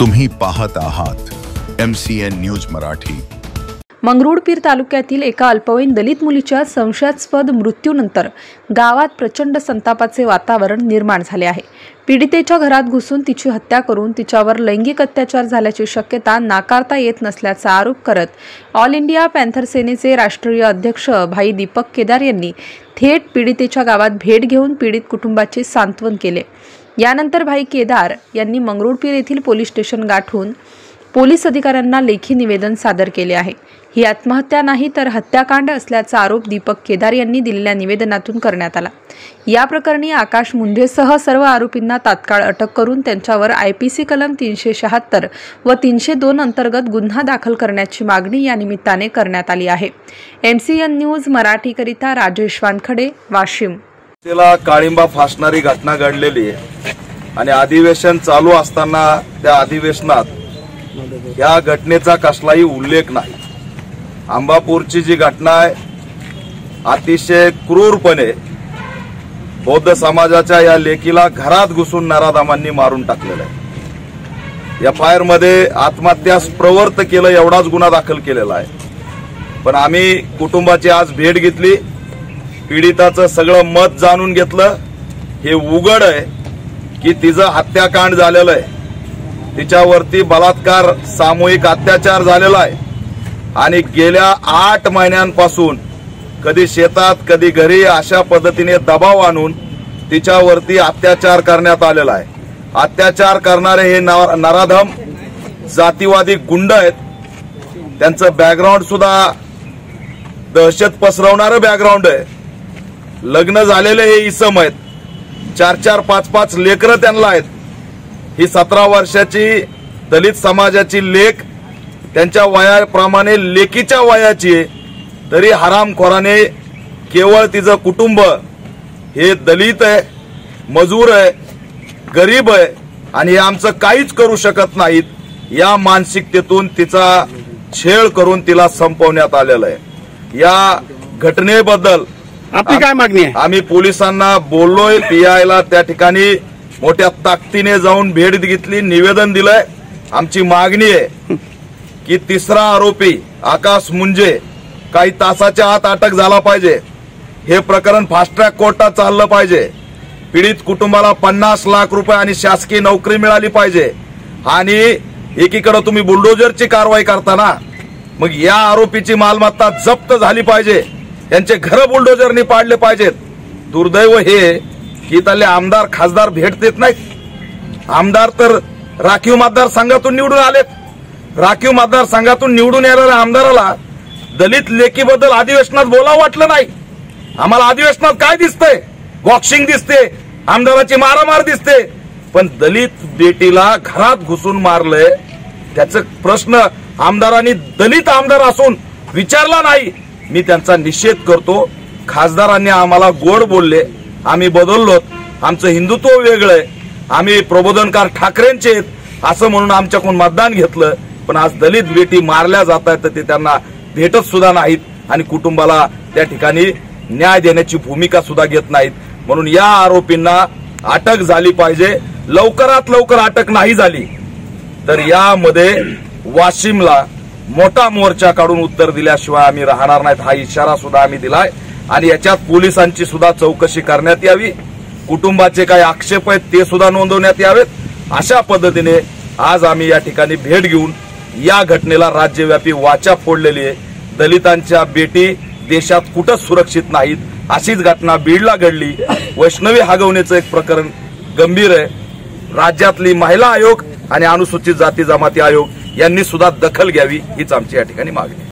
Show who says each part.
Speaker 1: तुम्ही पाहत आहात MCN न्यूज मराठी।
Speaker 2: मंगरुळपीर तालुक्यातील एका अल्पवयीन दलित मुलीच्या संशयास्पद मृत्यूनंतर गावात प्रचंड संतापाचे वातावरण निर्माण झाले आहे। पीडितेच्या घरात घुसून तिची हत्या करून तिच्यावर लैंगिक अत्याचार झाल्याची शक्यता नाकारता येत नसल्याचा आरोप करत ऑल इंडिया पॅन्थर सेनेचे राष्ट्रीय अध्यक्ष भाई दीपक केदार यांनी थेट पीडितेच्या गावात भेट घेऊन पीडित कुटुंबाचे सांत्वन केले। यानंतर भाई केदार यांनी मंगरुळपीर येथील पोलीस स्टेशन गाठून पोलीस अधिकाऱ्यांना लेखी निवेदन सादर केले आहे। ही आत्महत्या नाही तर हत्याकांड असल्याचा आरोप दीपक केदार यांनी दिलेल्या निवेदनातून करण्यात आला। या प्रकरणी आकाश मुंढेसह सर्व आरोपींना तात्काळ अटक करून त्यांच्यावर IPC कलम 376 व 302 अंतर्गत गुन्हा दाखल करण्याची मागणी या निमित्ताने करण्यात आली आहे। MCN न्यूज मराठी करिता राजेश वानखडे, वाशिम।
Speaker 3: तिला काळिंबा फासणारी घटना घडलेली आहे आणि अधिवेशन चालू असताना त्या अधिवेशनात या घटनेचा कसलाही उल्लेख नाही। अंबापूरची जी घटना आहे अतिशय क्रूरपणे बौद्ध समाजाच्या या लेकीला घरात घुसून नराधमांनी मारून टाकलेलं आहे। FIR मध्ये आत्महत्यास प्रवृत्त केलं एवढाच गुन्हा दाखल केलेला आहे। पण आम्ही कुटुंबाची आज भेट घेतली, पीडिताचं सगळं मत जाणून घेतलं। हे उघड आहे की तिचं हत्याकांड झालेलं आहे, तिच्यावरती बलात्कार सामूहिक अत्याचार झालेला आहे आणि गेल्या 8 महिन्यांपासून कधी शेतात कधी घरी अशा पद्धतीने दबाव आणून तिच्यावरती अत्याचार करण्यात आलेला आहे। अत्याचार करणारे हे नराधम जातीवादी गुंड आहेत। त्यांचं बॅकग्राऊंड सुद्धा दहशत पसरवणारं बॅकग्राऊंड आहे। लग्न झालेले हे इसम आहेत, 4-4, 5-5 लेकरं त्यांना आहेत। ही 17 वर्षाची दलित समाजाची लेक त्यांच्या वयाप्रमाणे लेकीच्या वयाची आहे, तरी हरामखोराने केवळ तिचं कुटुंब हे दलित आहे, मजूर आहे, गरीब आहे आणि हे आमचं काहीच करू शकत नाहीत या मानसिकतेतून तिचा छेड करून तिला संपवण्यात आलेलं आहे। या घटनेबद्दल
Speaker 4: आपली काय मागणी आहे?
Speaker 3: आम्ही पोलिसांना बोललोय, PIला त्या ठिकाणी मोठ्या ताकदीने जाऊन भेट घेतली, निवेदन दिलंय। आमची मागणी आहे की तिसरा आरोपी आकाश मुंढे काही तासाच्या आत अटक झाला पाहिजे। हे प्रकरण फास्ट ट्रॅक कोर्टात चाललं पाहिजे। पीडित कुटुंबाला 50 लाख रुपये आणि शासकीय नोकरी मिळाली पाहिजे। आणि एकीकडे तुम्ही बुलडोजरची कारवाई करताना मग या आरोपीची मालमत्ता जप्त झाली पाहिजे, त्यांचे घर बुलडोजरनी पाडले पाहिजेत। दुर्दैव हे की इथले आमदार खासदार भेट देत नाहीत। आमदार तर राखीव मतदारसंघातून निवडून आलेत। राखीव मतदारसंघातून निवडून येणाऱ्या आमदाराला दलित लेकीबद्दल अधिवेशनात बोलावं वाटलं नाही। आम्हाला अधिवेशनात काय दिसतंय? बॉक्सिंग दिसते, आमदाराची मारामार दिसते, पण दलित बेटीला घरात घुसून मारलंय त्याचा प्रश्न आमदारांनी दलित आमदार असून विचारला नाही। मी त्यांचा निषेध करतो। खासदारांनी आम्हाला गोड बोलले, आम्ही बदललो, आमचं हिंदुत्व वेगळं आहे, आम्ही प्रबोधनकार ठाकरेंचे असं म्हणून आमच्याकडून मतदान घेतलं। पण आज दलित बेटी मारल्या जात आहेत तर ते त्यांना भेटत सुद्धा नाहीत आणि कुटुंबाला त्या ठिकाणी न्याय देण्याची भूमिका सुद्धा घेत नाहीत। म्हणून या आरोपींना अटक झाली पाहिजे। लवकरात लवकर अटक नाही झाली तर यामध्ये वाशिमला मोठा मोर्चा काढून उत्तर दिल्याशिवाय आम्ही राहणार नाहीत, हा इशारा सुद्धा आम्ही दिलाय। आणि याच्यात पोलिसांची सुद्धा चौकशी करण्यात यावी, कुटुंबाचे काही आक्षेप आहेत ते सुद्धा नोंदवण्यात यावेत। अशा पद्धतीने आज आम्ही या ठिकाणी भेट घेऊन या घटनेला राज्यव्यापी वाचा फोडलेली आहे। दलितांच्या बेटी देशात कुठं सुरक्षित नाहीत। अशीच घटना बीडला घडली। वैष्णवी हगवण्याचं एक प्रकरण गंभीर आहे। राज्यातली महिला आयोग आणि अनुसूचित जाती जमाती आयोग यांनी सुद्धा दखल घ्यावी हीच आमची या ठिकाणी मागणी आहे।